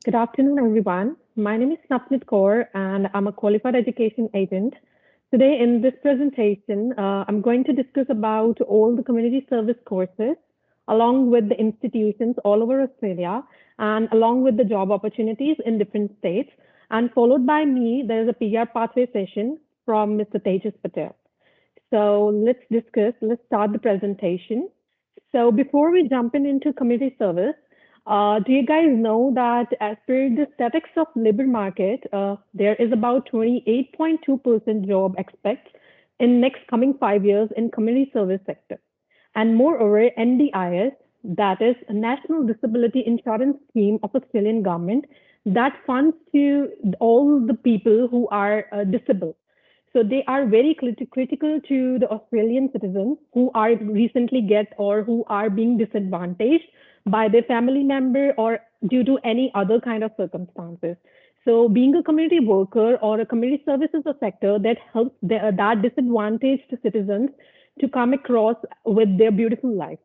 Good afternoon, everyone. My name is Navnidh Kaur, and I'm a qualified education agent. Today, in this presentation, I'm going to discuss about all the community service courses, along with the institutions all over Australia, and along with the job opportunities in different states. And followed by me, there is a PR pathway session from Mr. Tejas Patel. So let's start the presentation. So before we jump into community service, do you guys know that as per the statistics of labor market, there is about 28.2% job expect in next coming 5 years in community service sector. And moreover, NDIS, that is a National Disability Insurance Scheme of Australian government, that funds to all the people who are disabled. So they are very critical to the Australian citizens who are recently get or who are being disadvantaged by their family member or due to any other kind of circumstances. So being a community worker or a community services a sector that helps that disadvantaged citizens to come across with their beautiful life.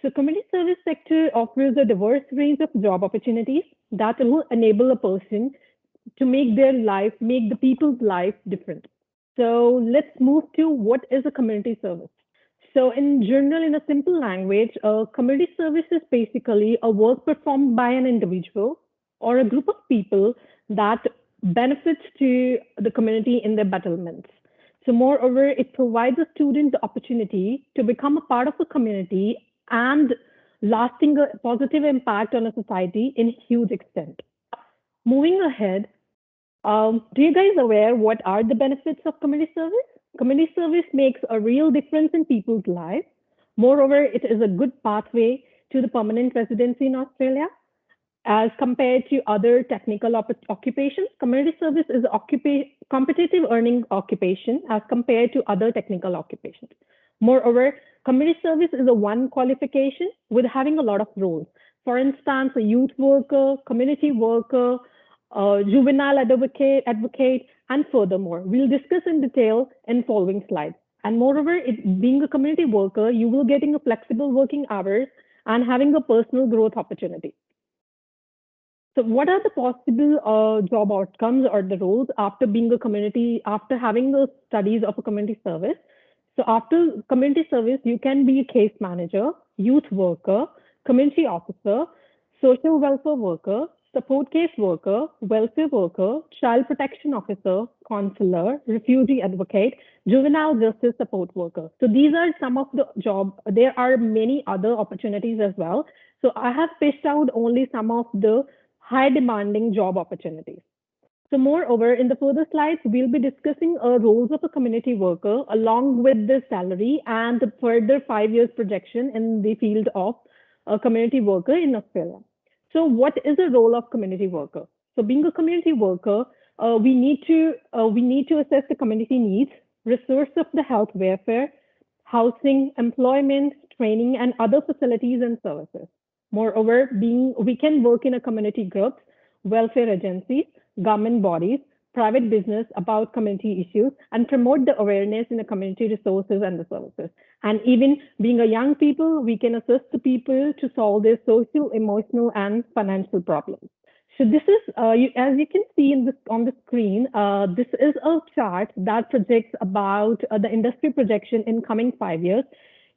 So community service sector offers a diverse range of job opportunities that will enable a person to make the people's life different. So let's move to what is a community service. So in general, in a simple language, a community service is basically a work performed by an individual or a group of people that benefits to the community in their betterments. So moreover, it provides a student the opportunity to become a part of a community and lasting a positive impact on a society in huge extent. Moving ahead, do you guys aware what are the benefits of community service? Community service makes a real difference in people's lives. Moreover, it is a good pathway to the permanent residency in Australia. As compared to other technical occupations, community service is a competitive earning occupation as compared to other technical occupations. Moreover, community service is a one qualification with having a lot of roles. For instance, a youth worker, community worker, juvenile advocate, and furthermore. We'll discuss in detail in following slides. And moreover, being a community worker, you will getting a flexible working hours and having a personal growth opportunity. So what are the possible job outcomes or the roles after after having the studies of a community service? So after community service, you can be a case manager, youth worker, community officer, social welfare worker, support case worker, welfare worker, child protection officer, counselor, refugee advocate, juvenile justice support worker. So these are some of the jobs. There are many other opportunities as well. So I have fished out only some of the high demanding job opportunities. So moreover, in the further slides, we'll be discussing roles of a community worker along with the salary and the further 5 years projection in the field of a community worker in Australia. So what is the role of community worker? So being a community worker, we need to assess the community needs, resource of the health welfare, housing, employment, training, and other facilities and services. Moreover, we can work in a community groups, welfare agencies, government bodies, private business about community issues, and promote the awareness in the community resources and the services. And even being a young people, we can assist the people to solve their social, emotional, and financial problems. So this is, as you can see on the screen, this is a chart that projects about the industry projection in coming 5 years.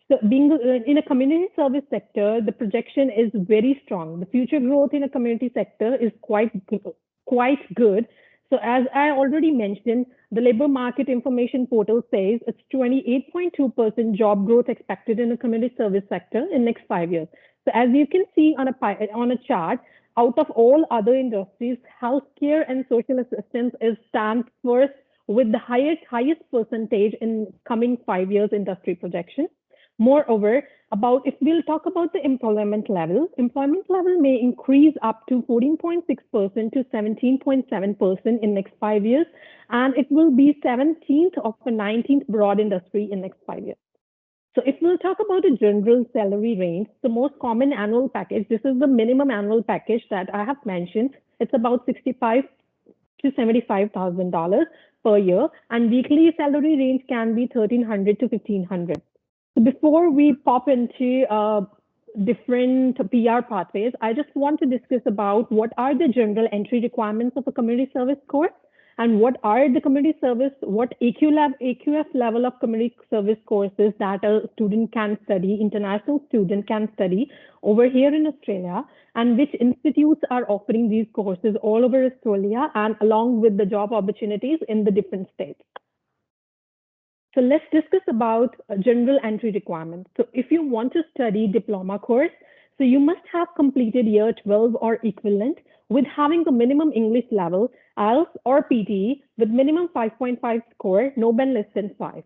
So being in a community service sector, the projection is very strong. The future growth in a community sector is quite good. So as I already mentioned, the labor market information portal says it's 28.2% job growth expected in the community service sector in next 5 years. So as you can see on a chart, out of all other industries, healthcare and social assistance is stand first with the highest percentage in coming 5 years industry projection. Moreover, if we'll talk about the employment level may increase up to 14.6% to 17.7% in next 5 years, and it will be 17th of the 19th broad industry in next 5 years. So if we'll talk about a general salary range, the most common annual package, this is the minimum annual package that I have mentioned. It's about $65,000 to $75,000 per year, and weekly salary range can be $1,300 to $1,500. So before we pop into different PR pathways, I just want to discuss about what are the general entry requirements of a community service course and what are the community service, what AQF level of community service courses that a student can study, international student can study over here in Australia, and which institutes are offering these courses all over Australia and along with the job opportunities in the different states. So let's discuss about general entry requirements. So if you want to study diploma course, so you must have completed year 12 or equivalent with having a minimum English level, IELTS or PTE with minimum 5.5 score, no band less than 5.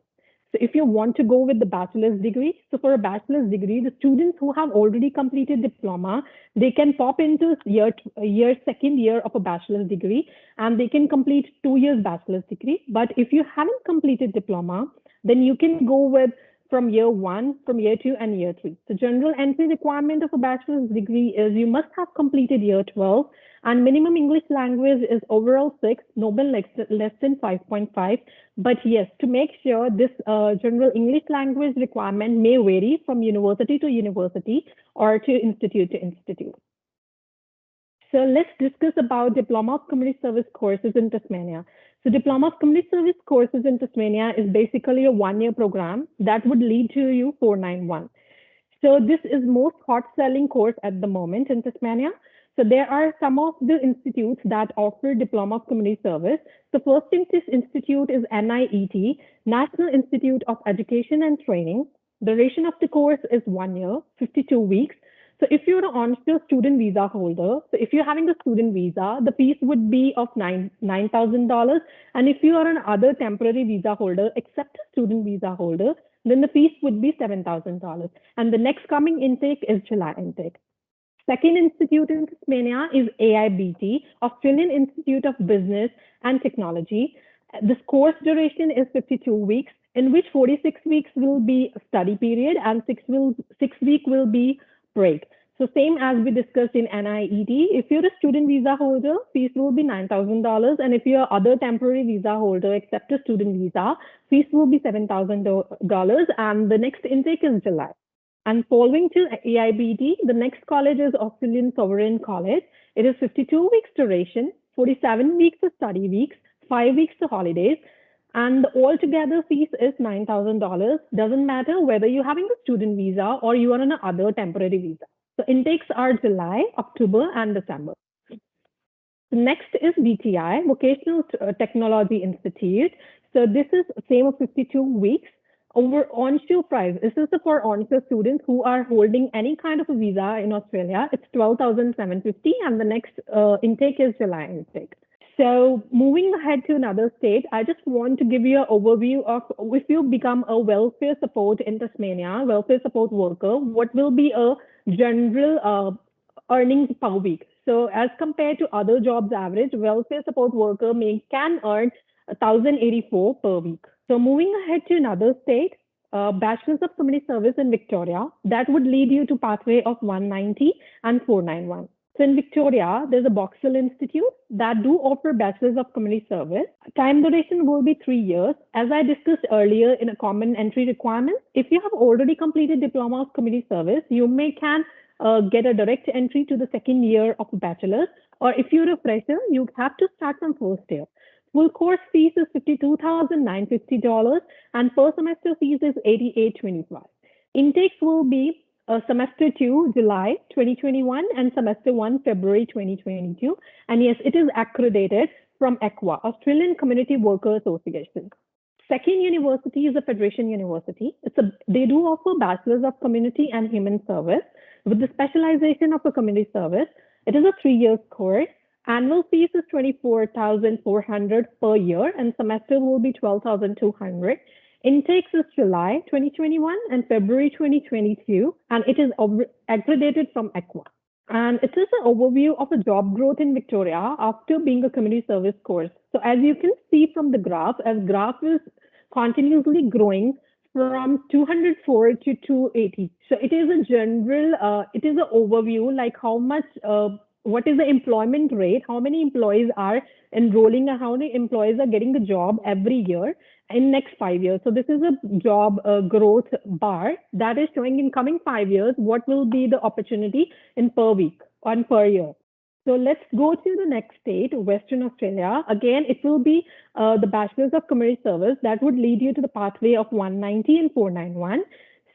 So if you want to go with the bachelor's degree, so for a bachelor's degree, the students who have already completed diploma, they can pop into second year of a bachelor's degree and they can complete 2 years bachelor's degree. But if you haven't completed diploma, then you can go with from year 1, from year 2 and year 3. The general entry requirement of a bachelor's degree is you must have completed year 12 and minimum English language is overall 6, no band less than 5.5. But yes, to make sure this general English language requirement may vary from university to university or to institute to institute. So let's discuss about Diploma of Community Service courses in Tasmania. So Diploma of Community Service courses in Tasmania is basically a one-year program that would lead to you 491. So this is most hot-selling course at the moment in Tasmania. So there are some of the institutes that offer Diploma of Community Service. The first institute is NIET, National Institute of Education and Training. The duration of the course is 1 year, 52 weeks. So if you're an onshore student visa holder, so if you're having a student visa, the fees would be of $9,000. And if you are an other temporary visa holder, except a student visa holder, then the fees would be $7,000. And the next coming intake is July intake. Second institute in Tasmania is AIBT, Australian Institute of Business and Technology. This course duration is 52 weeks, in which 46 weeks will be a study period and 6 weeks will be break. So same as we discussed in NIET, if you're a student visa holder, fees will be $9,000. And if you're other temporary visa holder, except a student visa, fees will be $7,000. And the next intake is July. And following to AIBT, the next college is Australian Sovereign College. It is 52 weeks duration, 47 weeks of study weeks, 5 weeks of holidays, and the altogether fees is $9,000. Doesn't matter whether you're having a student visa or you are on another temporary visa. So intakes are July, October, and December. The next is VTI, Vocational Technology Institute. So this is same of 52 weeks. Over onshore price, this is for onshore students who are holding any kind of a visa in Australia. It's $12,750, and the next intake is July intake. So moving ahead to another state, I just want to give you an overview of if you become a welfare support in Tasmania, welfare support worker, what will be a general earnings per week. So as compared to other jobs average, welfare support worker can earn $1,084 per week. So moving ahead to another state, Bachelors of Community Service in Victoria, that would lead you to pathway of 190 and 491. So in Victoria, there's a Box Hill Institute that do offer Bachelors of Community Service. Time duration will be 3 years. As I discussed earlier in a common entry requirement, if you have already completed Diploma of Community Service, you can get a direct entry to the second year of a bachelor's, or if you're a fresher, you have to start from first year. Full course fees is $52,950 and per semester fees is $88.25. Intakes will be semester 2, July 2021 and semester 1, February 2022. And yes, it is accredited from ACWA, Australian Community Worker Association. Second university is a Federation University. They do offer Bachelors of Community and Human Service with the specialization of a community service. It is a 3-year course. Annual fees is $24,400 per year and semester will be $12,200. Intakes is July 2021 and February 2022, and it is accredited from ACWA. And it is an overview of a job growth in Victoria after being a community service course. So as you can see from the graph, as graph is continuously growing from 204 to 280. So it is a general, it is an overview like how much what is the employment rate, how many employees are enrolling and how many employees are getting the job every year in next 5 years. So this is a job growth bar that is showing in coming 5 years what will be the opportunity in per week or per year. So let's go to the next state, Western Australia. Again, it will be the Bachelors of Community Service that would lead you to the pathway of 190 and 491.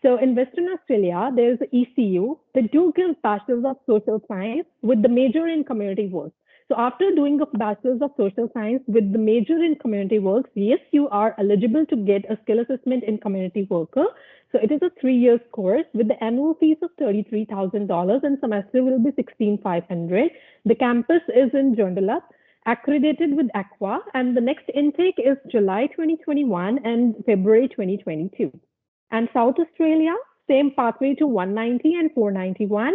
So in Western Australia, there's ECU. They do give Bachelors of Social Science with the major in community work. So after doing a Bachelor's of Social Science with the major in community works, yes, you are eligible to get a skill assessment in community worker. So it is a 3-year course with the annual fees of $33,000 and semester will be $16,500. The campus is in Joondalup, accredited with ACWA, and the next intake is July 2021 and February 2022. And South Australia, same pathway to 190 and 491.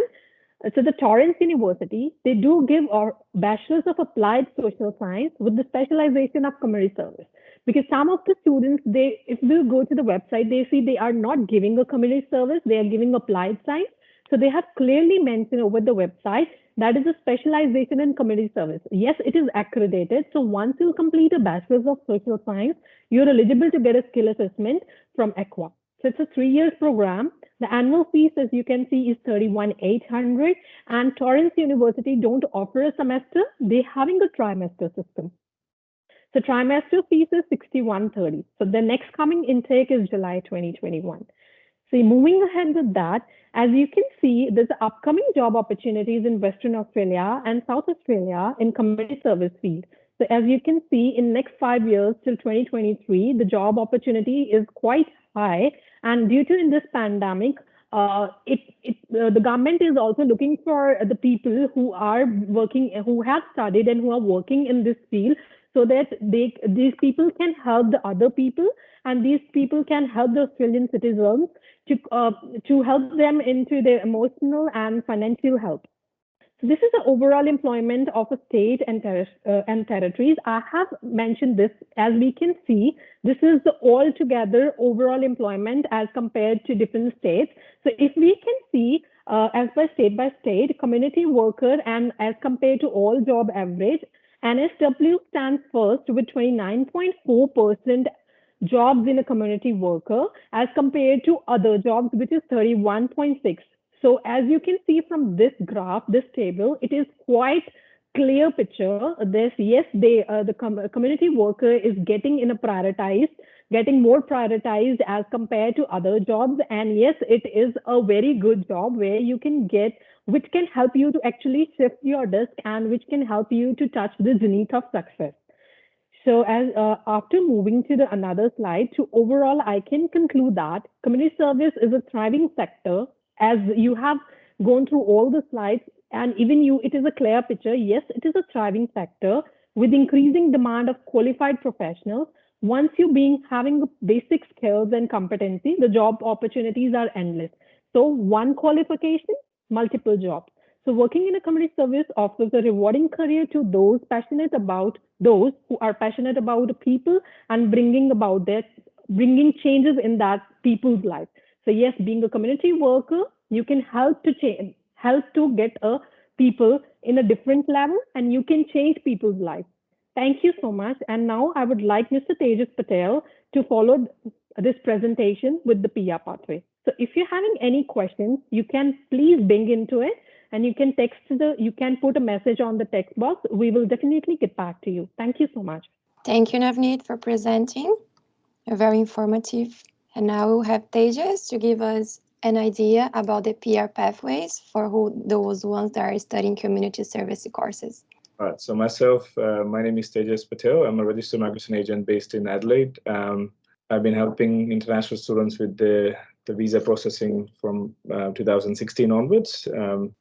So the Torrens University, they do give a Bachelor's of Applied Social Science with the specialization of community service. Because some of the students, if you go to the website, they see they are not giving a community service, they are giving applied science. So they have clearly mentioned over the website that is a specialization in community service. Yes, it is accredited. So once you complete a Bachelor's of Social Science, you're eligible to get a skill assessment from ACWA. So it's a 3-year program. The annual fees, as you can see, is $31,800. And Torrens University don't offer a semester. They're having a trimester system. So trimester fees is $61.30. So the next coming intake is July 2021. So moving ahead with that, as you can see, there's upcoming job opportunities in Western Australia and South Australia in community service field. So as you can see, in next 5 years till 2023, the job opportunity is quite high. And due to in this pandemic, the government is also looking for the people who are working, who have studied and who are working in this field, so that these people can help the other people, and these people can help the Australian citizens to help them into their emotional and financial help. So this is the overall employment of a state and territories. I have mentioned this. As we can see, this is the altogether overall employment as compared to different states. So if we can see as by state, community worker, and as compared to all job average, NSW stands first with 29.4% jobs in a community worker as compared to other jobs, which is 31.6%. So as you can see from this graph, this table, it is quite clear picture. The community worker is getting more prioritized as compared to other jobs. And yes, it is a very good job where you can get, which can help you to actually shift your desk and which can help you to touch the zenith of success. So as after moving to another slide, to overall, I can conclude that community service is a thriving sector. As you have gone through all the slides, and even you, it is a clear picture. Yes, it is a thriving sector with increasing demand of qualified professionals. Once you having basic skills and competency, the job opportunities are endless. So one qualification, multiple jobs. So working in a community service offers a rewarding career to those who are passionate about people and bringing changes in that people's life. So yes, being a community worker, you can help to get people in a different level, and you can change people's life. Thank you so much. And now I would like Mr. Tejas Patel to follow this presentation with the PR pathway. So if you're having any questions, you can please bring into it, and you can you can put a message on the text box. We will definitely get back to you. Thank you so much. Thank you, Navnidh, for presenting. Very informative. And now we'll have Tejas to give us an idea about the PR pathways for those ones that are studying community service courses. All right, so myself, my name is Tejas Patel. I'm a registered migration agent based in Adelaide. I've been helping international students with the visa processing from 2016 onwards.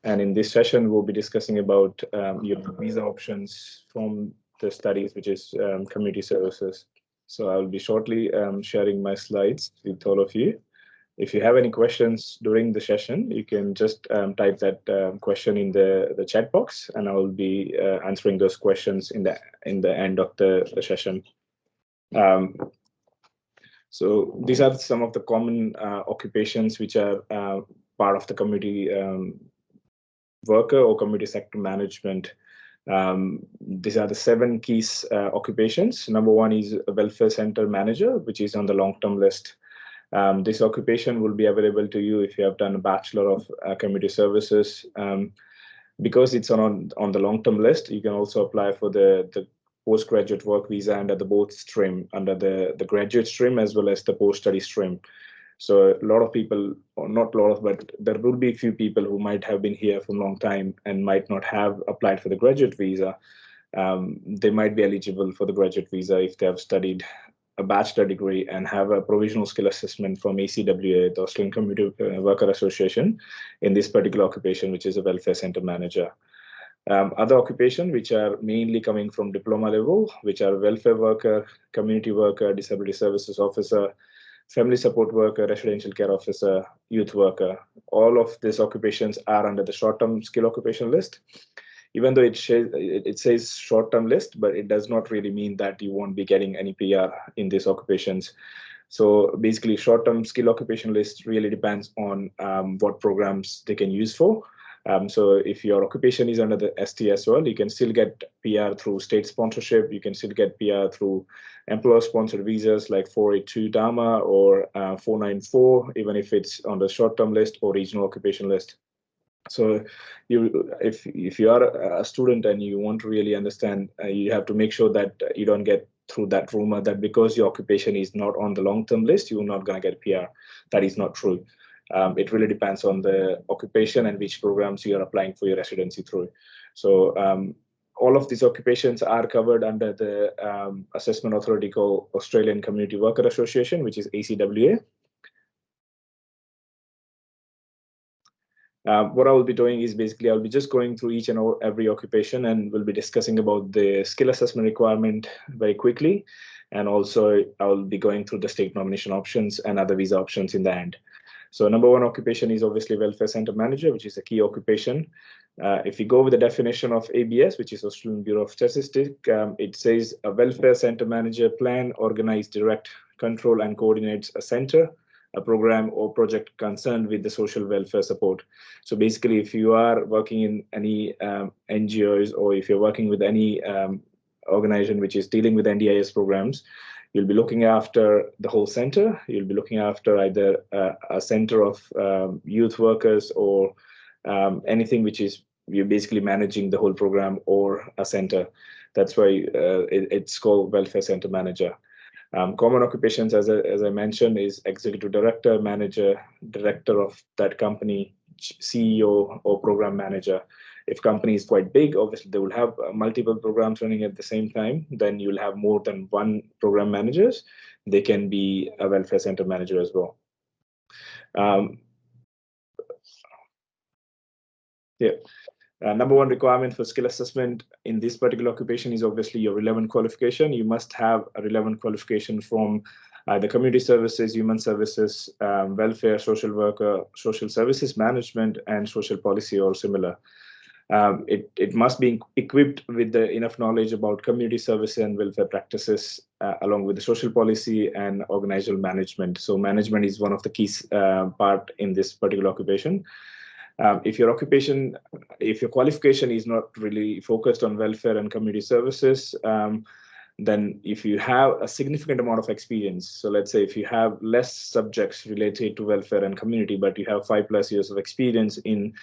And in this session, we'll be discussing about your visa options from the studies, which is community services. So I'll be shortly sharing my slides with all of you. If you have any questions during the session, you can just type that question in the chat box, and I will be answering those questions in the end of the session. So these are some of the common occupations which are part of the community worker or community sector management. These are the 7 key occupations. Number 1 is a welfare center manager, which is on the long-term list. This occupation will be available to you if you have done a Bachelor of Community Services. Because it's on the long-term list, you can also apply for the postgraduate work visa under the both stream, under the graduate stream as well as the post-study stream. So a lot of people, or not a lot of, but there will be a few people who might have been here for a long time and might not have applied for the graduate visa. They might be eligible for the graduate visa if they have studied a bachelor degree and have a provisional skill assessment from ACWA, the Australian Community Worker Association, in this particular occupation, which is a welfare center manager. Other occupations, which are mainly coming from diploma level, which are welfare worker, community worker, disability services officer, family support worker, residential care officer, youth worker. All of these occupations are under the short-term skill occupation list. Even though it says short-term list, but it does not really mean that you won't be getting any PR in these occupations. So basically, short-term skill occupation list really depends on what programs they can use for. So if your occupation is under the ST as well, you can still get PR through state sponsorship. You can still get PR through employer-sponsored visas like 482 DAMA or 494, even if it's on the short-term list or regional occupation list. So if you are a student and you want to really understand, you have to make sure that you don't get through that rumor that because your occupation is not on the long-term list, you're not going to get PR. That is not true. It really depends on the occupation and which programs you are applying for your residency through. So all of these occupations are covered under the assessment authority called Australian Community Worker Association, which is ACWA. What I will be doing is basically I'll be just going through each and every occupation, and we'll be discussing about the skill assessment requirement very quickly. And also I'll be going through the state nomination options and other visa options in the end. So number 1 occupation is obviously welfare center manager, which is a key occupation. If you go with the definition of ABS, which is Australian Bureau of Statistics, it says a welfare center manager plan, organize, direct, control, and coordinates a center, a program or project concerned with the social welfare support. So basically, if you are working in any NGOs, or if you're working with any organization which is dealing with NDIS programs, you'll be looking after the whole center. You'll be looking after either a center of youth workers or anything which is, you're basically managing the whole program or a center. That's why it's called welfare center manager. Common occupations, as I mentioned, is executive director, manager, director of that company, CEO, or program manager. If company is quite big, obviously they will have multiple programs running at the same time. Then you'll have more than 1 program managers. They can be a welfare center manager as well. Number 1 requirement for skill assessment in this particular occupation is obviously your relevant qualification. You must have a relevant qualification from either community services, human services, welfare, social worker, social services management, and social policy or similar. It must be equipped with enough knowledge about community service and welfare practices, along with the social policy and organizational management. So management is one of the key part in this particular occupation. If your qualification is not really focused on welfare and community services, then if you have a significant amount of experience, so let's say if you have less subjects related to welfare and community, but you have 5+ years of experience in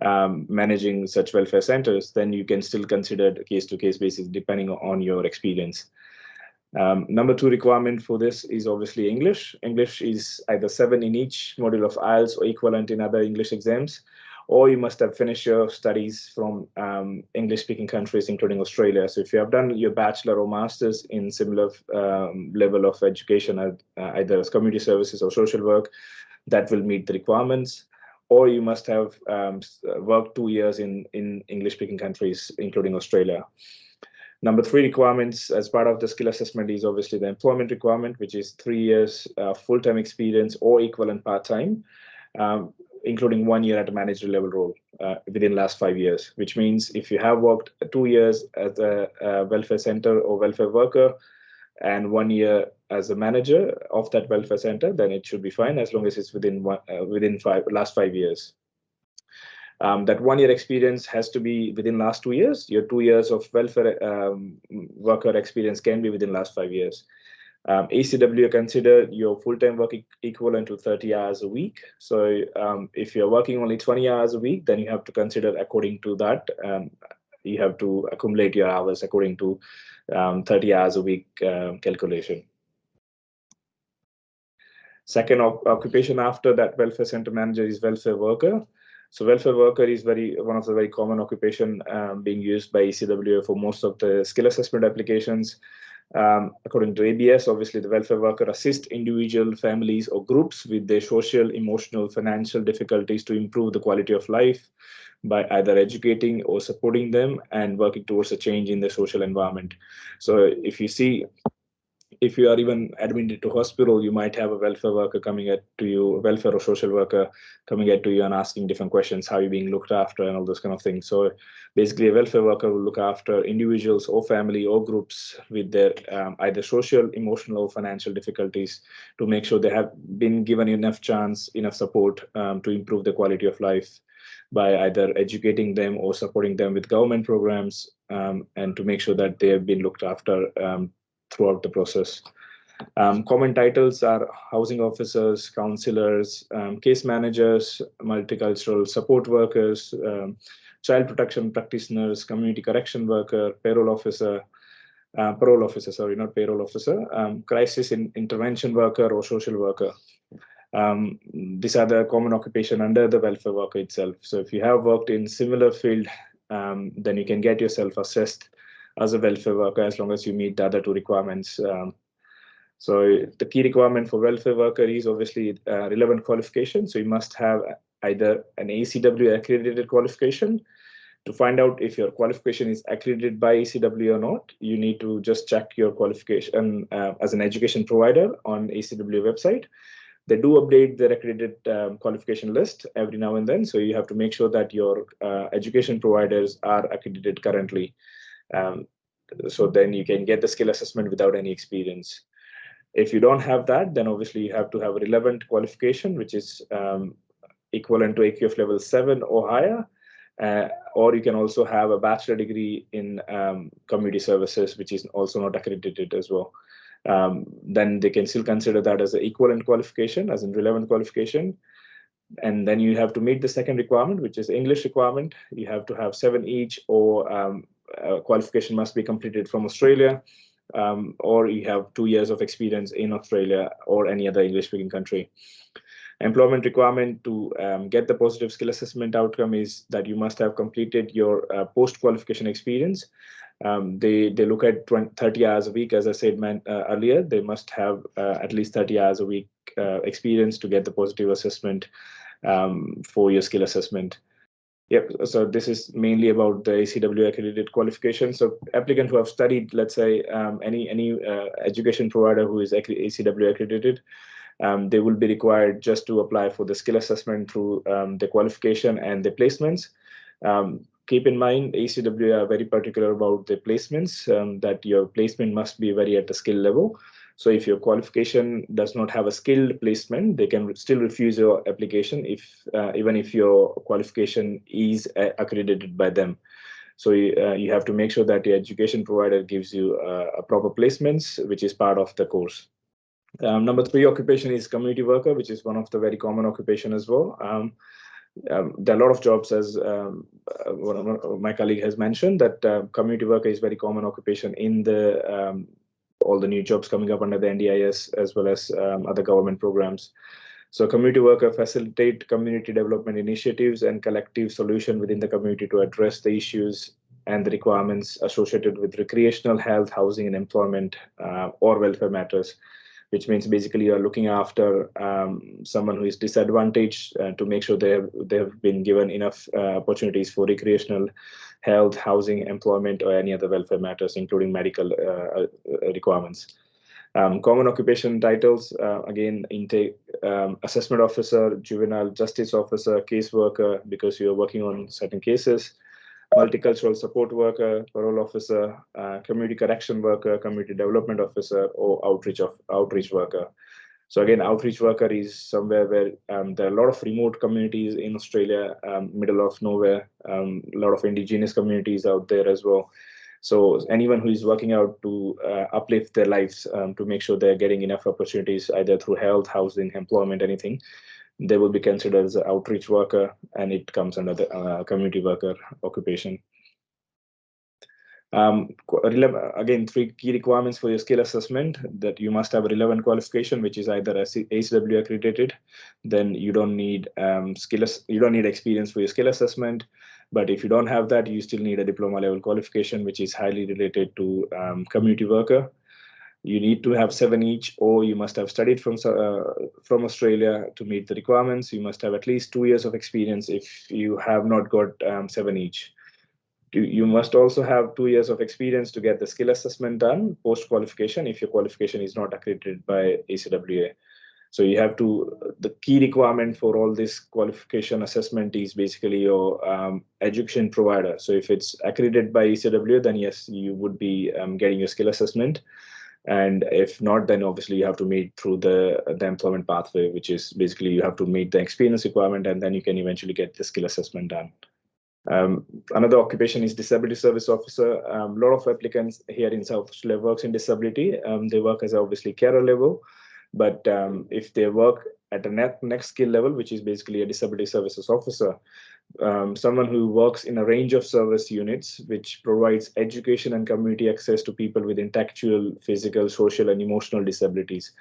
managing such welfare centers, then you can still consider a case-to-case basis depending on your experience. Number 2 requirement for this is obviously English. English is either 7 in each module of IELTS or equivalent in other English exams, or you must have finished your studies from English-speaking countries, including Australia. So if you have done your bachelor or master's in similar level of education, either as community services or social work, that will meet the requirements. Or you must have worked 2 years in English-speaking countries, including Australia. Number 3 requirements as part of the skill assessment is obviously the employment requirement, which is 3 years full-time experience or equivalent part-time, including 1 year at a manager level role within last 5 years, which means if you have worked 2 years at a welfare center or welfare worker and 1 year as a manager of that welfare center, then it should be fine as long as it's within last 5 years. That 1 year experience has to be within last 2 years. Your 2 years of welfare worker experience can be within last 5 years. ACWA consider your full-time work equivalent to 30 hours a week. So if you're working only 20 hours a week, then you have to consider according to that. You have to accumulate your hours according to 30 hours a week calculation. Second occupation after that welfare center manager is welfare worker. So welfare worker is one of the very common occupation being used by ACWA for most of the skill assessment applications. According to ABS, obviously the welfare worker assists individual, families, or groups with their social, emotional, financial difficulties to improve the quality of life by either educating or supporting them and working towards a change in the social environment. So if you are even admitted to hospital, you might have a welfare worker coming at to you, a welfare or social worker coming at to you and asking different questions, how you're being looked after and all those kind of things. So basically a welfare worker will look after individuals or family or groups with their either social, emotional or financial difficulties to make sure they have been given enough chance, enough support to improve the quality of life by either educating them or supporting them with government programs and to make sure that they have been looked after throughout the process. Common titles are housing officers, counselors, case managers, multicultural support workers, child protection practitioners, community correction worker, parole officer, crisis intervention worker or social worker. These are the common occupation under the welfare worker itself. So if you have worked in similar field, then you can get yourself assessed as a welfare worker as long as you meet the other two requirements. So the key requirement for welfare worker is obviously relevant qualification. So you must have either an ACWA accredited qualification. To find out if your qualification is accredited by ACWA or not, you need to just check your qualification as an education provider on ACWA website. They do update their accredited qualification list every now and then. So you have to make sure that your education providers are accredited currently. So then you can get the skill assessment without any experience. If you don't have that, then obviously you have to have a relevant qualification, which is equivalent to AQF level 7 or higher. Or you can also have a bachelor degree in community services, which is also not accredited as well. Then they can still consider that as an equivalent qualification, as in relevant qualification. And then you have to meet the second requirement, which is English requirement. You have to have 7 each, or qualification must be completed from Australia, or you have 2 years of experience in Australia or any other English-speaking country. Employment requirement to get the positive skill assessment outcome is that you must have completed your post-qualification experience. They look at 30 hours a week, as I said earlier. They must have at least 30 hours a week experience to get the positive assessment for your skill assessment. Yep. So this is mainly about the ACWA accredited qualification. So applicant who have studied, let's say, any education provider who is ACWA accredited, they will be required just to apply for the skill assessment through the qualification and the placements. Keep in mind, ACWA are very particular about the placements, that your placement must be very at a skill level. So if your qualification does not have a skilled placement, they can still refuse your application even if your qualification is accredited by them. So you have to make sure that your education provider gives you a proper placements, which is part of the course. Number 3 occupation is community worker, which is one of the very common occupation as well. There are a lot of jobs, as one of my colleague has mentioned, that community worker is very common occupation in the all the new jobs coming up under the NDIS as well as other government programs. So community worker facilitate community development initiatives and collective solution within the community to address the issues and the requirements associated with recreational, health, housing, and employment or welfare matters, which means basically you're looking after someone who is disadvantaged to make sure they have been given enough opportunities for recreational, health, housing, employment, or any other welfare matters, including medical requirements. Common occupation titles, again, intake, assessment officer, juvenile justice officer, case worker, because you're working on certain cases, multicultural support worker, parole officer, community correction worker, community development officer, or outreach worker. So again, outreach worker is somewhere where there are a lot of remote communities in Australia, middle of nowhere, a lot of indigenous communities out there as well. So anyone who is working out to uplift their lives, to make sure they're getting enough opportunities, either through health, housing, employment, anything, they will be considered as an outreach worker, and it comes under the community worker occupation. Again, 3 key requirements for your skill assessment: that you must have a relevant qualification, which is either ACWA accredited. Then you don't need you don't need experience for your skill assessment. But if you don't have that, you still need a diploma level qualification, which is highly related to community worker. You need to have 7 each, or you must have studied from Australia to meet the requirements. You must have at least 2 years of experience if you have not got 7 each. You must also have 2 years of experience to get the skill assessment done post-qualification if your qualification is not accredited by ACWA. So you have to, the key requirement for all this qualification assessment is basically your education provider. So if it's accredited by ACWA, then yes, you would be getting your skill assessment. And if not, then obviously you have to meet through the employment pathway, which is basically you have to meet the experience requirement, and then you can eventually get the skill assessment done. Another occupation is disability service officer. A lot of applicants here in South Australia works in disability. They work as obviously carer level, but if they work at a next skill level, which is basically a disability services officer, someone who works in a range of service units, which provides education and community access to people with intellectual, physical, social, and emotional disabilities,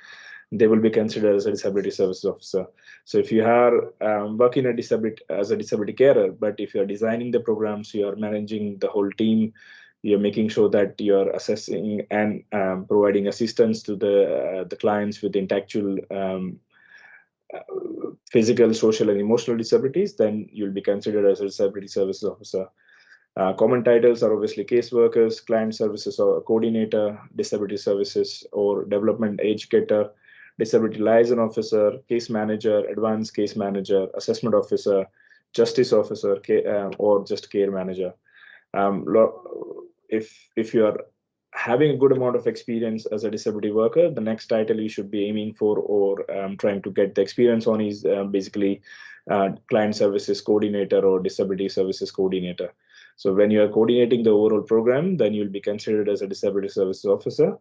they will be considered as a disability services officer. So if you are working as a disability carer, but if you're designing the programs, you're managing the whole team, you're making sure that you're assessing and providing assistance to the clients with intellectual, physical, social, and emotional disabilities, then you'll be considered as a disability services officer. Common titles are obviously caseworkers, client services or coordinator, disability services or development educator, disability liaison officer, case manager, advanced case manager, assessment officer, justice officer, or just care manager. If you are having a good amount of experience as a disability worker, the next title you should be aiming for or trying to get the experience on is basically client services coordinator or disability services coordinator. So when you are coordinating the overall program, then you'll be considered as a disability services officer.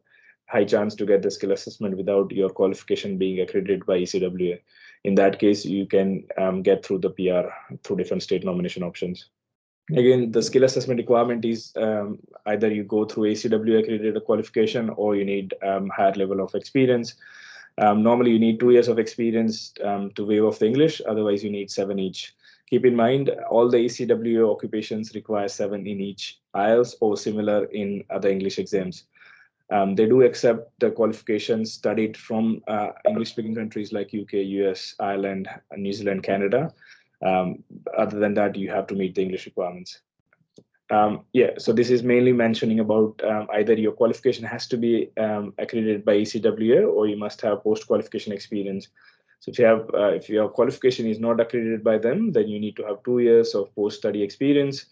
High chance to get the skill assessment without your qualification being accredited by ACWA. In that case, you can get through the PR through different state nomination options. Again, the skill assessment requirement is either you go through ACWA accredited qualification or you need higher level of experience. Normally, you need 2 years of experience to waive off the English. Otherwise, you need 7 each. Keep in mind, all the ACWA occupations require 7 in each IELTS or similar in other English exams. They do accept the qualifications studied from English-speaking countries like UK, US, Ireland, New Zealand, Canada. Other than that, you have to meet the English requirements. So this is mainly mentioning about either your qualification has to be accredited by ACWA or you must have post-qualification experience. So if your qualification is not accredited by them, then you need to have 2 years of post-study experience.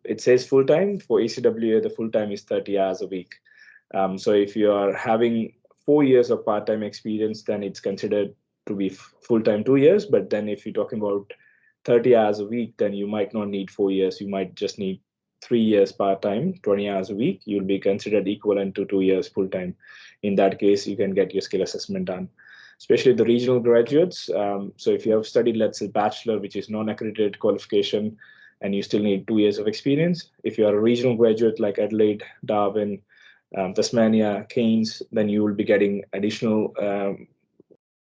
It says full-time. For ACWA, the full-time is 30 hours a week. So if you are having 4 years of part-time experience, then it's considered to be full-time 2 years. But then if you're talking about 30 hours a week, then you might not need 4 years. You might just need 3 years part-time, 20 hours a week. You'll be considered equivalent to 2 years full-time. In that case, you can get your skill assessment done, especially the regional graduates. So if you have studied, let's say, Bachelor, which is non-accredited qualification, and you still need 2 years of experience. If you are a regional graduate like Adelaide, Darwin, Tasmania, Cairns, then you will be getting additional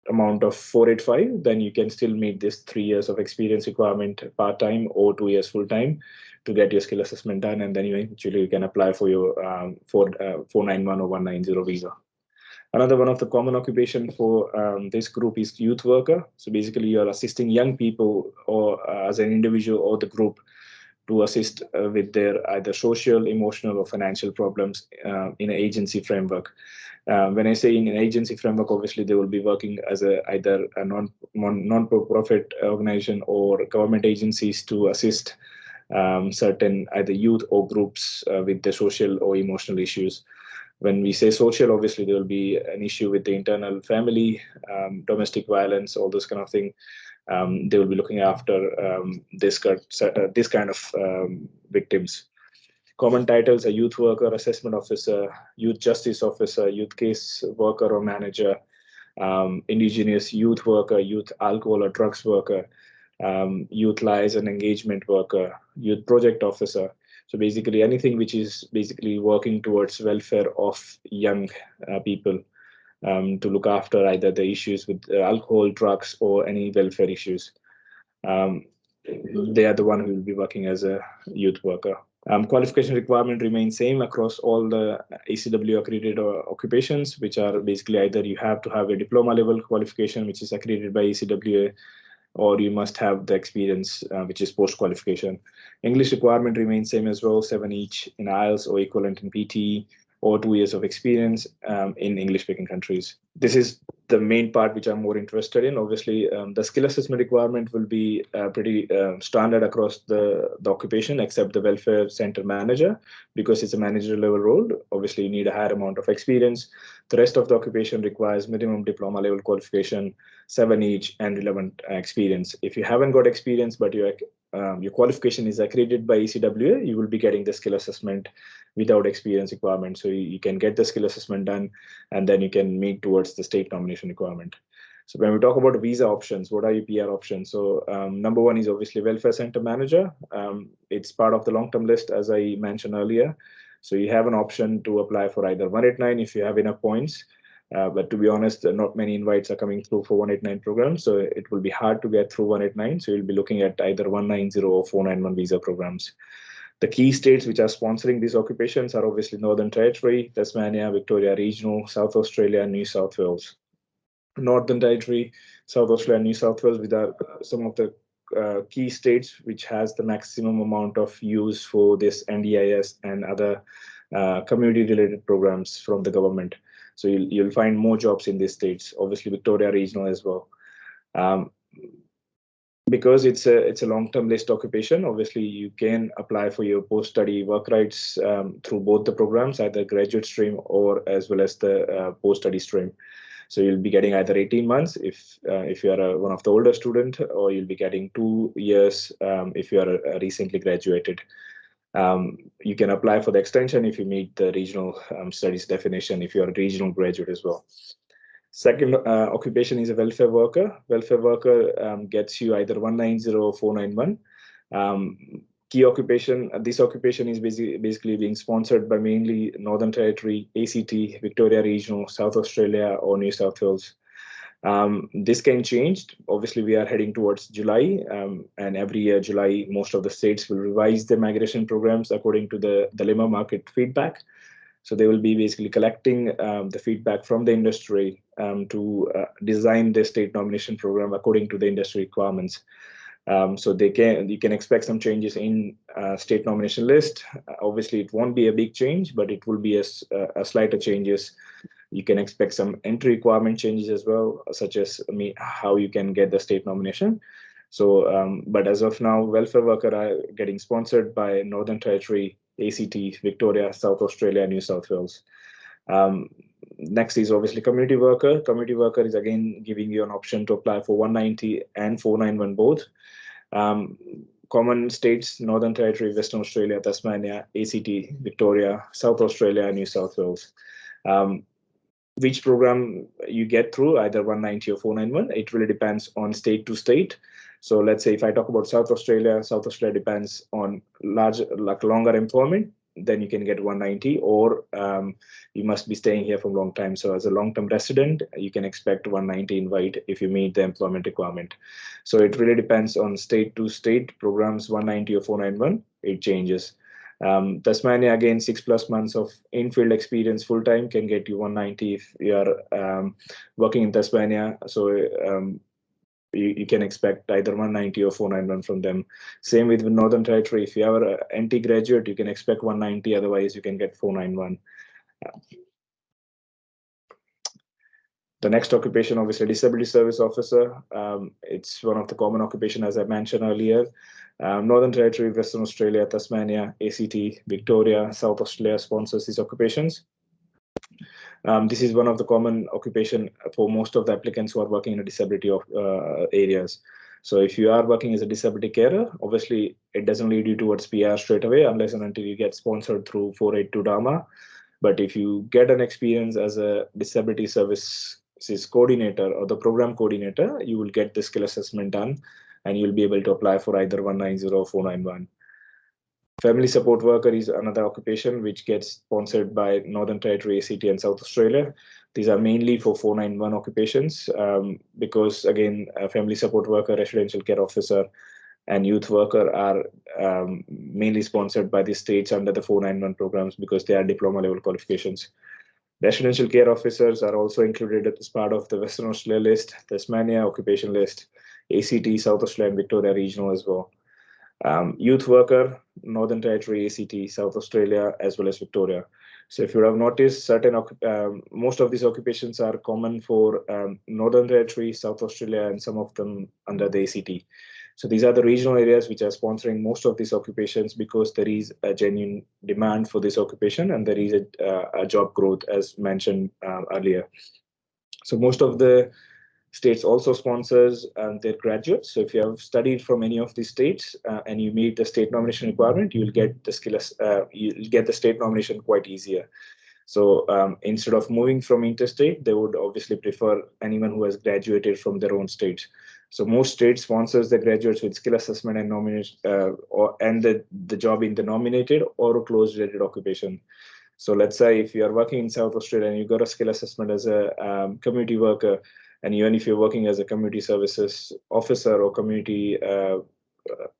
amount of 485. Then you can still meet this 3 years of experience requirement part-time or 2 years full-time to get your skill assessment done. And then you can apply for your 491 or 190 visa. Another one of the common occupation for this group is youth worker. So basically you're assisting young people or as an individual or the group to assist with their either social, emotional, or financial problems in an agency framework. When I say in an agency framework, obviously they will be working as either a non-profit organization or government agencies to assist certain either youth or groups with the social or emotional issues. When we say social, obviously there will be an issue with the internal family, domestic violence, all those kind of thing. They will be looking after this kind of victims. Common titles are youth worker, assessment officer, youth justice officer, youth case worker or manager, indigenous youth worker, youth alcohol or drugs worker, youth liaison engagement worker, youth project officer. So basically anything which is basically working towards welfare of young people, to look after either the issues with alcohol, drugs, or any welfare issues. They are the one who will be working as a youth worker. Qualification requirement remains same across all the ACWA accredited occupations, which are basically either you have to have a diploma level qualification, which is accredited by ACWA, or you must have the experience, which is post-qualification. English requirement remains same as well, 7 each in IELTS or equivalent in PTE, or 2 years of experience in English-speaking countries. This is the main part which I'm more interested in. Obviously, the skill assessment requirement will be pretty standard across the occupation, except the welfare center manager, because it's a managerial level role. Obviously, you need a higher amount of experience. The rest of the occupation requires minimum diploma level qualification, 7 each, and relevant experience. If you haven't got experience, but your qualification is accredited by ACWA, you will be getting the skill assessment without experience requirement. So you can get the skill assessment done, and then you can meet towards the state nomination requirement. So when we talk about visa options, what are your PR options? So number one is obviously welfare center manager. It's part of the long-term list, as I mentioned earlier. So you have an option to apply for either 189 if you have enough points. But to be honest, not many invites are coming through for 189 programs, so it will be hard to get through 189. So you'll be looking at either 190 or 491 visa programs. The key states which are sponsoring these occupations are obviously Northern Territory, Tasmania, Victoria Regional, South Australia, and New South Wales. Northern Territory, South Australia, and New South Wales, with some of the key states which has the maximum amount of use for this NDIS and other community-related programs from the government. So you'll find more jobs in these states. Obviously, Victoria Regional as well. Because it's a long-term list occupation, obviously you can apply for your post-study work rights through both the programs, either graduate stream or as well as the post-study stream. So you'll be getting either 18 months if you are one of the older student, or you'll be getting 2 years if you are recently graduated. You can apply for the extension if you meet the regional studies definition, if you are a regional graduate as well. Second occupation is a welfare worker. Welfare worker gets you either 190 or 491. Key occupation, this occupation is basically being sponsored by mainly Northern Territory, ACT, Victoria Regional, South Australia, or New South Wales. This can change. Obviously, we are heading towards July, and every year, July, most of the states will revise their migration programs according to the labour market feedback. So they will be basically collecting the feedback from the industry to design the state nomination program according to the industry requirements. So you can expect some changes in state nomination list. Obviously, it won't be a big change, but it will be a slighter changes. You can expect some entry requirement changes as well, such as how you can get the state nomination. So, but as of now, welfare worker are getting sponsored by Northern Territory, ACT, Victoria, South Australia, New South Wales. Next is obviously community worker. Community worker is again giving you an option to apply for 190 and 491 both. Common states, Northern Territory, Western Australia, Tasmania, ACT, Victoria, South Australia, New South Wales. Which program you get through, either 190 or 491, it really depends on state to state. So let's say if I talk about South Australia depends on longer employment, then you can get 190, or you must be staying here for a long time. So as a long-term resident, you can expect 190 invite if you meet the employment requirement. So it really depends on state to state programs, 190 or 491, it changes. Tasmania, again, 6+ months of in-field experience full-time can get you 190 if you are working in Tasmania. So you can expect either 190 or 491 from them. Same with Northern Territory. If you are an NT graduate, you can expect 190. Otherwise, you can get 491. The next occupation, obviously, disability service officer. It's one of the common occupation, as I mentioned earlier. Northern Territory, Western Australia, Tasmania, ACT, Victoria, South Australia sponsors these occupations. This is one of the common occupation for most of the applicants who are working in a disability areas. So if you are working as a disability carer, obviously it doesn't lead you towards PR straight away unless and until you get sponsored through 482 Dharma. But if you get an experience as a disability services coordinator or the program coordinator, you will get the skill assessment done and you'll be able to apply for either 190 or 491. Family support worker is another occupation which gets sponsored by Northern Territory, ACT, and South Australia. These are mainly for 491 occupations because, again, a family support worker, residential care officer, and youth worker are mainly sponsored by the states under the 491 programs because they are diploma level qualifications. Residential care officers are also included as part of the Western Australia list, Tasmania occupation list, ACT, South Australia, and Victoria regional as well. Youth worker, Northern Territory, ACT, South Australia, as well as Victoria. So if you have noticed, most of these occupations are common for Northern Territory, South Australia, and some of them under the ACT. So these are the regional areas which are sponsoring most of these occupations because there is a genuine demand for this occupation and there is a job growth as mentioned earlier. So most of the states also sponsors their graduates. So if you have studied from any of these states and you meet the state nomination requirement, you will get the you'll get the state nomination quite easier. So instead of moving from interstate, they would obviously prefer anyone who has graduated from their own state. So most states sponsors the graduates with skill assessment and nomination, and the job in the nominated or closed rated occupation. So let's say if you are working in South Australia and you got a skill assessment as a community worker, and even if you're working as a community services officer or community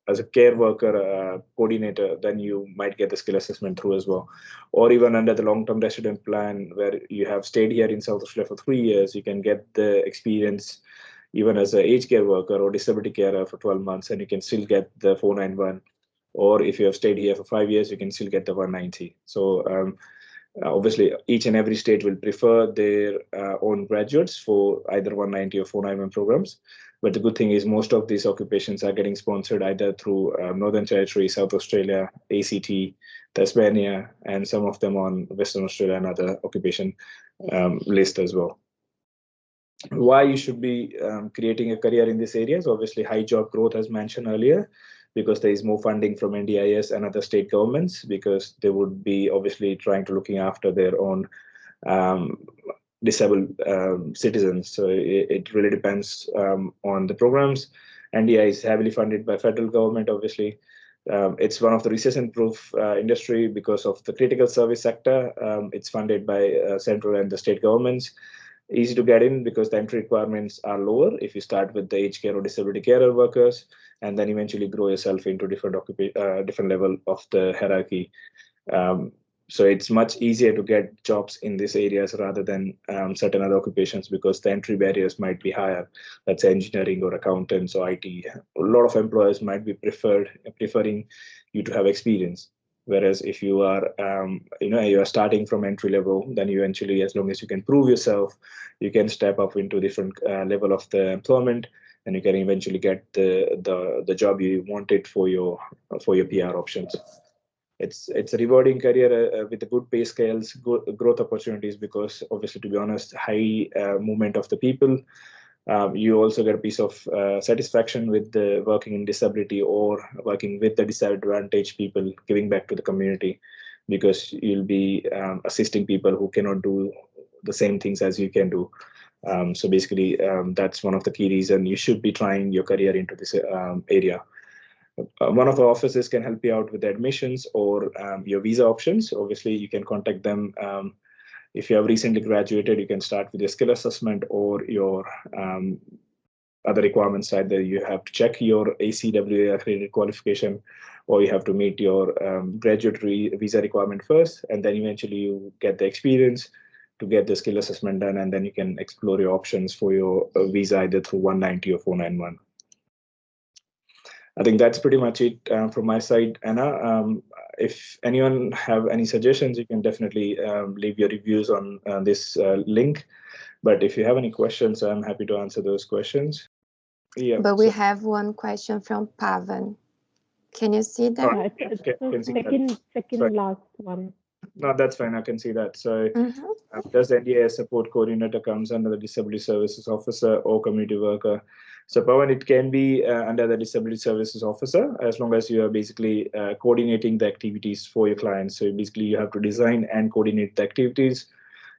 as a care worker coordinator, then you might get the skill assessment through as well. Or even under the long-term resident plan, where you have stayed here in South Australia for 3 years, you can get the experience even as an aged care worker or disability carer for 12 months, and you can still get the 491. Or if you have stayed here for 5 years, you can still get the 190. So obviously, each and every state will prefer their own graduates for either 190 or 491 programs. But the good thing is most of these occupations are getting sponsored either through Northern Territory, South Australia, ACT, Tasmania, and some of them on Western Australia and other occupation list as well. Why you should be creating a career in these areas? Obviously, high job growth, as mentioned earlier, because there is more funding from NDIS and other state governments, because they would be obviously trying to looking after their own disabled citizens. So it really depends on the programs. NDI is heavily funded by federal government, obviously. It's one of the recession-proof industry because of the critical service sector. It's funded by central and the state governments. Easy to get in because the entry requirements are lower if you start with the aged care or disability carer workers, and then eventually grow yourself into different level of the hierarchy. So it's much easier to get jobs in these areas rather than certain other occupations because the entry barriers might be higher. Let's say engineering or accountants or IT. A lot of employers might be preferring you to have experience. Whereas if you are, you are starting from entry level, then you eventually, as long as you can prove yourself, you can step up into different level of the employment, and you can eventually get the job you wanted for your PR options. It's a rewarding career with the good pay scales, good growth opportunities, because obviously, to be honest, high movement of the people. You also get a piece of satisfaction with the working in disability or working with the disadvantaged people, giving back to the community, because you'll be assisting people who cannot do the same things as you can do. So basically, that's one of the key reasons you should be trying your career into this area. One of our offices can help you out with the admissions or your visa options. Obviously, you can contact them. If you have recently graduated, you can start with your skill assessment or your other requirements. Either you have to check your ACWA accredited qualification, or you have to meet your graduate visa requirement first, and then eventually you get the experience to get the skill assessment done, and then you can explore your options for your visa either through 190 or 491. I think that's pretty much it from my side, Anna. If anyone have any suggestions, you can definitely leave your reviews on this link. But if you have any questions, I'm happy to answer those questions. Yeah. But we have one question from Pavan. Can you see that? Yeah, it's the second last one. No, that's fine. I can see that. So does the NDA support coordinator comes under the disability services officer or community worker? So Pawan, it can be under the disability services officer as long as you are basically coordinating the activities for your clients. So basically you have to design and coordinate the activities.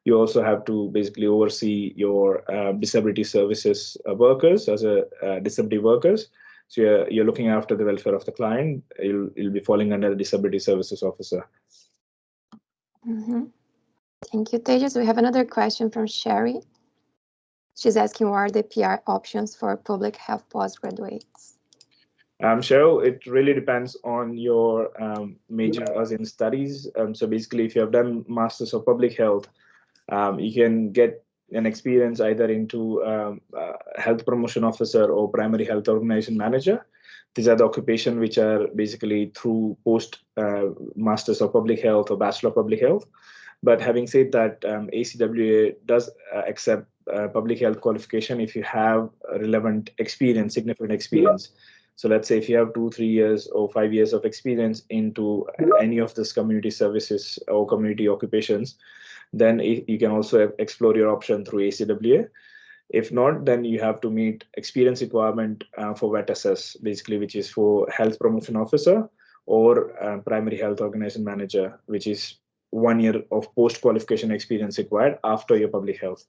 You also have to basically oversee your disability services workers as a disability workers. So you're looking after the welfare of the client. You'll be falling under the disability services officer. Thank you, Tejas. We have another question from Sherry. She's asking, what are the PR options for public health postgraduates? Cheryl, it really depends on your major as in studies. So basically, if you have done Masters of Public Health, you can get an experience either into health promotion officer or primary health organization manager. These are the occupations which are basically through post Masters of Public Health or Bachelor of Public Health. But having said that, ACWA does accept public health qualification if you have relevant experience, significant experience. So let's say if you have 2, 3 years or 5 years of experience into any of this community services or community occupations, then you can also explore your option through ACWA. If not, then you have to meet experience requirement for VET-SS, basically, which is for health promotion officer or primary health organization manager, which is 1 year of post-qualification experience required after your public health.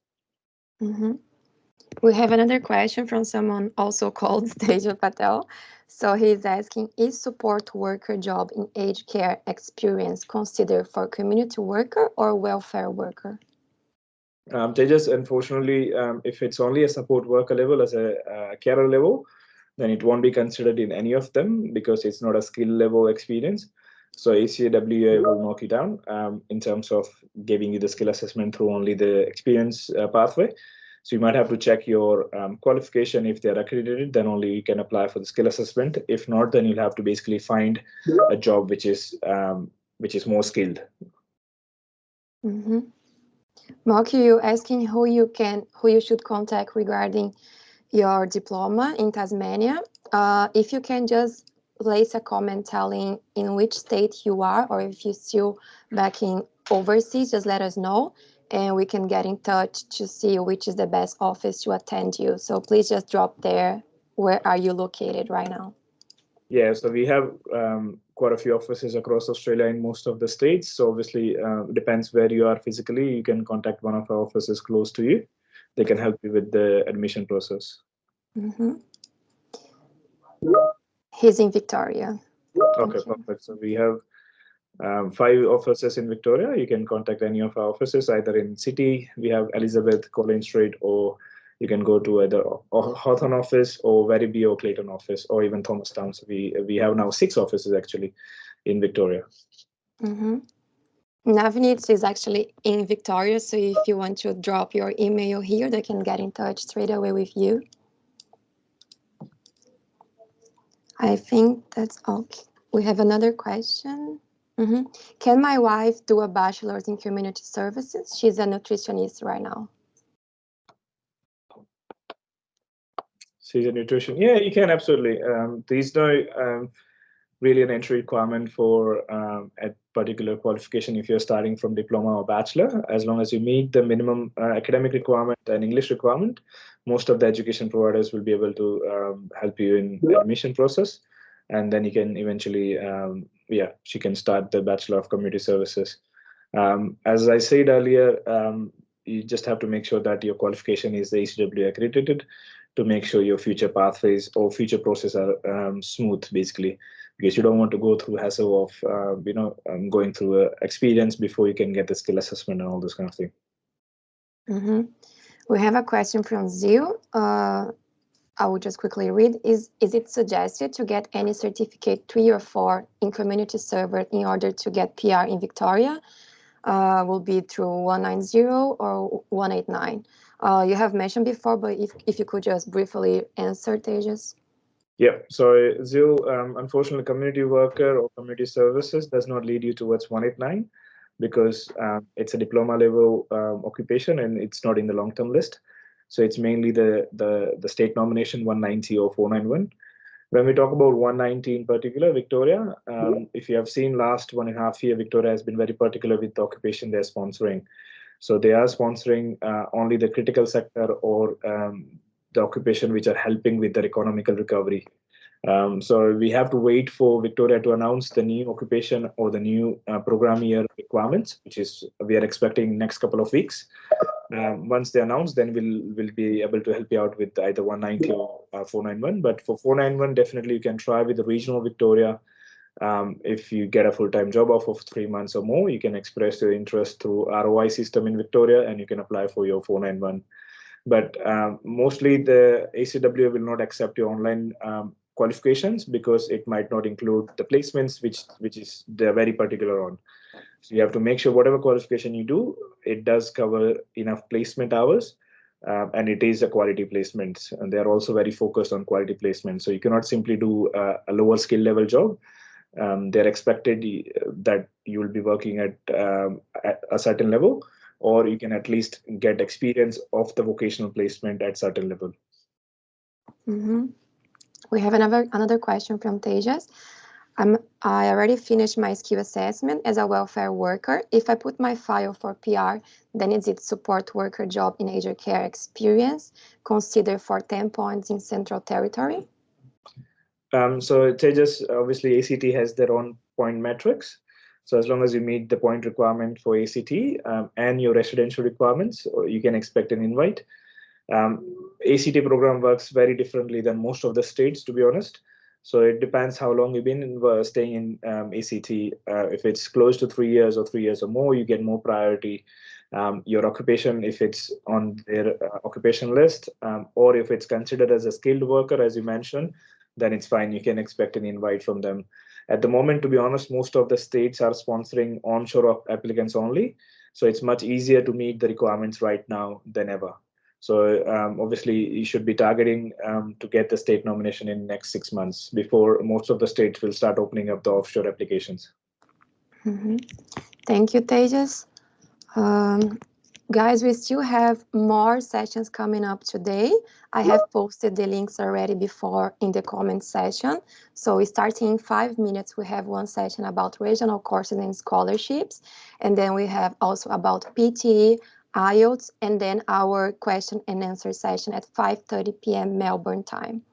We have another question from someone also called Tejas Patel. So he's asking, is support worker job in aged care experience considered for community worker or welfare worker? Tejas, unfortunately, if it's only a support worker level as a carer level, then it won't be considered in any of them because it's not a skill level experience. So ACWA will knock you down in terms of giving you the skill assessment through only the experience pathway. So you might have to check your qualification. If they're accredited, then only you can apply for the skill assessment. If not, then you'll have to basically find a job which is more skilled. Mark, you asking who you should contact regarding your diploma in Tasmania. If you can just place a comment telling in which state you are, or if you're still back in overseas, just let us know and we can get in touch to see which is the best office to attend you. So please just drop there. Where are you located right now? Yeah, so we have quite a few offices across Australia in most of the states. So obviously, depends where you are physically. You can contact one of our offices close to you. They can help you with the admission process. He's in Victoria. Okay, perfect. So we have 5 offices in Victoria. You can contact any of our offices, either in City, we have Elizabeth, Collins Street, or you can go to either Hawthorne office or Werribee or Clayton office, or even Thomastown. So we have now 6 offices actually in Victoria. Navnidh is actually in Victoria, so if you want to drop your email here, they can get in touch straight away with you. I think that's okay. We have another question. Can my wife do a bachelor's in community services? She's a nutritionist right now. She's a nutrition. Yeah, you can absolutely. There's no really an entry requirement for a particular qualification if you're starting from diploma or bachelor. As long as you meet the minimum academic requirement and English requirement, most of the education providers will be able to help you in the admission process. And then you can eventually, she can start the Bachelor of Community Services. As I said earlier, you just have to make sure that your qualification is ACWA accredited to make sure your future pathways or future process are smooth, basically, because you don't want to go through hassle of going through experience before you can get the skill assessment and all this kind of thing. We have a question from Zio. I will just quickly read. Is it suggested to get any certificate 3 or 4 in community server in order to get PR in Victoria? Will be through 190 or 189. You have mentioned before, but if you could just briefly answer, Tejas. Yeah, so Zil, unfortunately, community worker or community services does not lead you towards 189 because it's a diploma level occupation and it's not in the long-term list. So it's mainly the state nomination 190 or 491. When we talk about 190 in particular, Victoria, if you have seen last 1.5 years, Victoria has been very particular with the occupation they're sponsoring. So they are sponsoring only the critical sector or the occupation which are helping with their economical recovery. So we have to wait for Victoria to announce the new occupation or the new program year requirements, which is we are expecting next couple of weeks. Once they announce, then we'll be able to help you out with either 190 or 491. But for 491, definitely you can try with the regional Victoria. If you get a full-time job offer of 3 months or more, you can express your interest through ROI system in Victoria, and you can apply for your 491. But mostly the ACWA will not accept your online qualifications because it might not include the placements, which is they're very particular on. So you have to make sure whatever qualification you do, it does cover enough placement hours, and it is a quality placement. And they're also very focused on quality placement. So you cannot simply do a lower skill level job. They're expected that you will be working at a certain level, or you can at least get experience of the vocational placement at certain level. We have another question from Tejas. I already finished my skill assessment as a welfare worker. If I put my file for PR, then is it support worker job in aged care experience considered for 10 points in Central Territory? So Tejas, obviously ACT has their own point metrics. So as long as you meet the point requirement for ACT and your residential requirements, you can expect an invite. ACT program works very differently than most of the states, to be honest. So it depends how long you've been staying in ACT. If it's close to 3 years or 3 years or more, you get more priority. Your occupation, if it's on their occupation list, or if it's considered as a skilled worker, as you mentioned, then it's fine. You can expect an invite from them. At the moment, to be honest, most of the states are sponsoring onshore applicants only. So it's much easier to meet the requirements right now than ever. So obviously, you should be targeting to get the state nomination in next 6 months before most of the states will start opening up the offshore applications. Thank you, Tejas. Guys, we still have more sessions coming up today. I have posted the links already before in the comment section. So starting in 5 minutes, we have one session about regional courses and scholarships. And then we have also about PTE, IELTS, and then our question and answer session at 5:30 p.m. Melbourne time.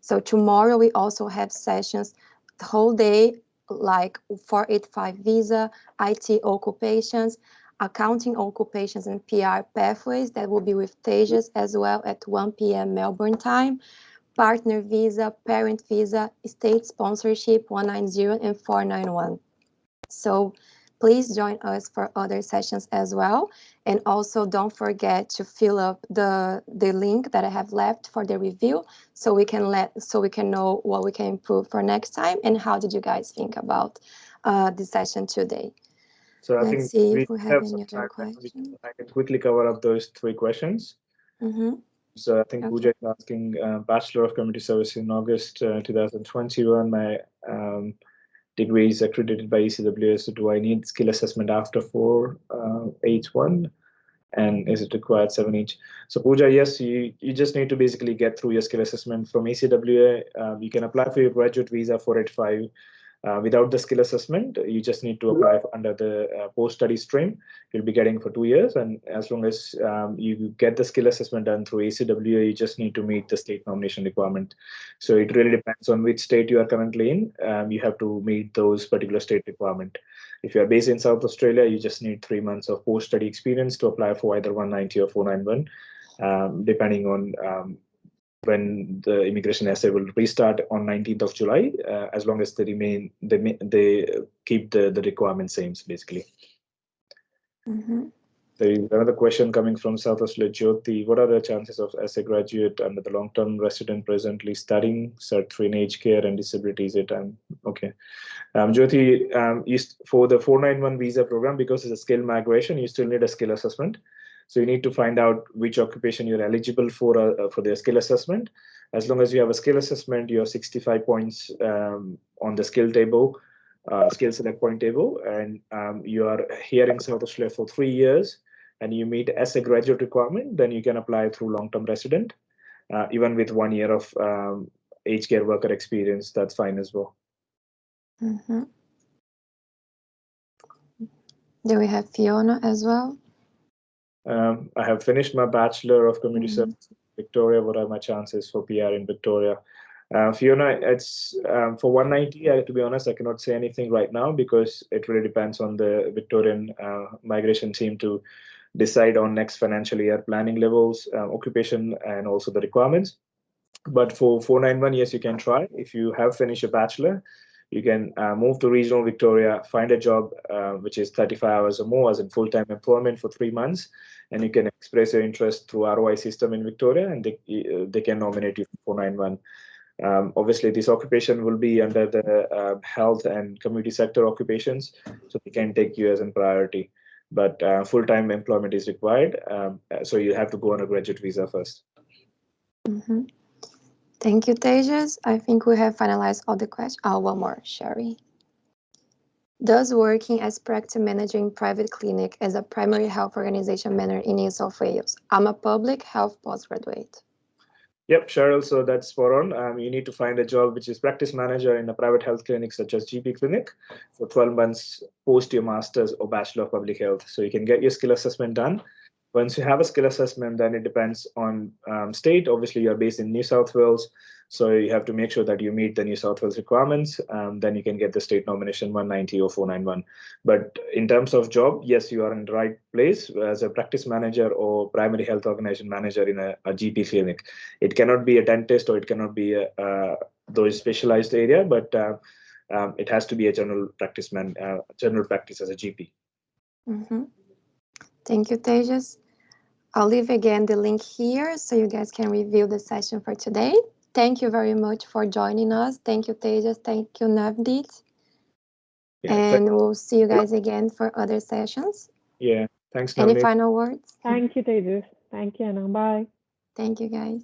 So tomorrow we also have sessions the whole day, like 485 visa, IT occupations, accounting occupations, and PR pathways. That will be with Tejas as well at 1 p.m. Melbourne time. Partner visa, parent visa, state sponsorship 190 and 491. So please join us for other sessions as well. And also don't forget to fill up the link that I have left for the review so we can know what we can improve for next time. And how did you guys think about the session today? So Let's see if we have any other questions. I can quickly cover up those 3 questions. So I think Pooja is asking, Bachelor of Community Service in August 2021. My degree is accredited by ACWA. So do I need skill assessment after 4H1? And is it required 7H? So Pooja, yes, you just need to basically get through your skill assessment from ACWA. You can apply for your graduate visa 485. Without the skill assessment, you just need to apply under the post-study stream. You'll be getting for 2 years. And as long as you get the skill assessment done through ACWA, you just need to meet the state nomination requirement. So it really depends on which state you are currently in. You have to meet those particular state requirement. If you are based in South Australia, you just need 3 months of post-study experience to apply for either 190 or 491, depending on when the immigration essay will restart on 19th of July, as long as they keep the requirement same, basically. There is another question coming from South Australia, Jyoti. What are the chances of as a graduate under the long-term resident presently studying Cert 3 in aged care and disabilities at time? Okay. Jyoti, for the 491 visa program, because it's a skill migration, you still need a skill assessment. So you need to find out which occupation you're eligible for the skill assessment. As long as you have a skill assessment, you have 65 points on the skill table, skill select point table, and you are here in South Australia for 3 years, and you meet as a graduate requirement, then you can apply through long-term resident, even with 1 year of aged care worker experience, that's fine as well. Mm-hmm. Do we have Fiona as well? I have finished my Bachelor of Community Service in Victoria. What are my chances for PR in Victoria? Fiona, it's for 190. To be honest, I cannot say anything right now because it really depends on the Victorian migration team to decide on next financial year planning levels, occupation, and also the requirements. But for 491, yes, you can try. If you have finished a Bachelor, you can move to regional Victoria, find a job which is 35 hours or more as in full-time employment for 3 months, and you can express your interest through ROI system in Victoria, and they can nominate you for 491. Obviously, this occupation will be under the health and community sector occupations, so they can take you as a priority. But full-time employment is required, so you have to go on a graduate visa first. Mm-hmm. Thank you, Tejas. I think we have finalized all the questions. Oh, one more, Sherry. Does working as practice manager in private clinic as a primary health organization manager in New South Wales? I'm a public health postgraduate. Yep, Cheryl, so that's spot on. You need to find a job which is practice manager in a private health clinic such as GP clinic for 12 months post your master's or Bachelor of Public Health. So you can get your skill assessment done. Once you have a skill assessment, then it depends on state. Obviously, you're based in New South Wales, so you have to make sure that you meet the New South Wales requirements. Then you can get the state nomination 190 or 491. But in terms of job, yes, you are in the right place as a practice manager or primary health organization manager in a GP clinic. It cannot be a dentist or it cannot be those specialized area, but it has to be a general practice general practice as a GP. Mm-hmm. Thank you, Tejas. I'll leave again the link here so you guys can review the session for today. Thank you very much for joining us. Thank you, Tejas. Thank you, Navnidh. Yeah, and we'll see you guys again for other sessions. Yeah, thanks, Navnidh. Any Navnidh. final words? Thank you, Tejas. Thank you, Anna. Bye. Thank you, guys.